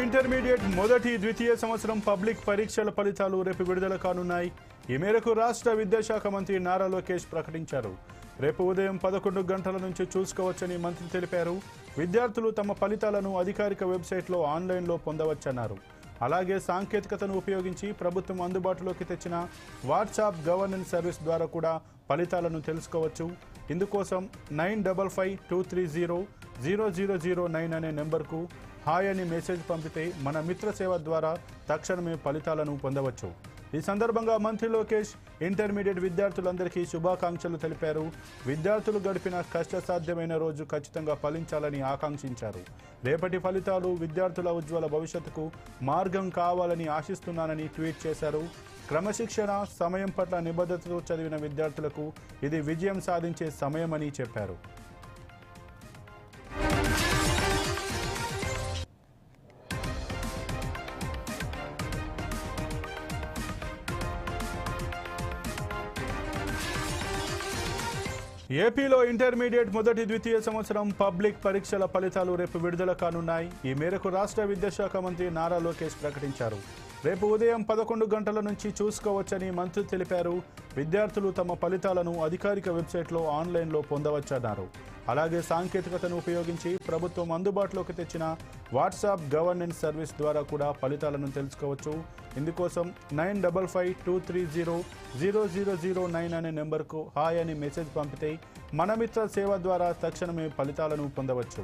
Intermediate మొదటి ద్వితీయ సంవత్సరం పబ్లిక్ పరీక్షల ఫలితాలు రేపు విడుదల కానున్నాయి. ఈ మేరకు రాష్ట్ర విద్యాశాఖ మంత్రి నారా లోకేష్ ప్రకటించారు. రేపు ఉదయం 11 గంటల నుంచి చూసుకోవచ్చని మంత్రి తెలిపారు. విద్యార్థులు తమ ఫలితాలను అధికారిక వెబ్సైట్లో ఆన్లైన్లో పొందవచ్చన్నారు. అలాగే సాంకేతికతను ఉపయోగించి ప్రభుత్వం అందుబాటులోకి తెచ్చిన వాట్సాప్ గవర్నెన్స్ సర్వీస్ ద్వారా కూడా ఫలితాలను తెలుసుకోవచ్చు. ఇందుకోసం 9523000009 అనే నెంబర్కు హాయ్ అని మెసేజ్ పంపితే మన మిత్ర సేవ ద్వారా తక్షణమే ఫలితాలను పొందవచ్చు. ఈ సందర్భంగా మంత్రి లోకేష్ ఇంటర్మీడియట్ విద్యార్థులందరికీ శుభాకాంక్షలు తెలిపారు. విద్యార్థులు గడిపిన కష్టసాధ్యమైన రోజు ఖచ్చితంగా ఫలించాలని ఆకాంక్షించారు. రేపటి ఫలితాలు విద్యార్థుల ఉజ్వల భవిష్యత్తుకు మార్గం కావాలని ఆశిస్తున్నానని ట్వీట్ చేశారు. క్రమశిక్షణ, సమయం పట్ల నిబద్ధతతో చదివిన విద్యార్థులకు ఇది విజయం సాధించే సమయమని చెప్పారు. ఏపీలో ఇంటర్మీడియట్ మొదటి ద్వితీయ సంవత్సరం పబ్లిక్ పరీక్షల ఫలితాలు రేపు విడుదల కానున్నాయి. ఈ మేరకు రాష్ట్ర విద్యాశాఖ మంత్రి నారా లోకేష్ ప్రకటించారు. రేపు ఉదయం 11 గంటల నుంచి చూసుకోవచ్చని మంత్రి తెలిపారు. విద్యార్థులు తమ ఫలితాలను అధికారిక వెబ్సైట్లో ఆన్లైన్లో పొందవచ్చన్నారు. అలాగే సాంకేతికతను ఉపయోగించి ప్రభుత్వం అందుబాటులోకి తెచ్చిన వాట్సాప్ గవర్నెన్స్ సర్వీస్ ద్వారా కూడా ఫలితాలను తెలుసుకోవచ్చు. ఇందుకోసం 9523000009 అనే నెంబర్కు హాయ్ అని మెసేజ్ పంపితే మన మిత్ర సేవ ద్వారా తక్షణమే ఫలితాలను పొందవచ్చు.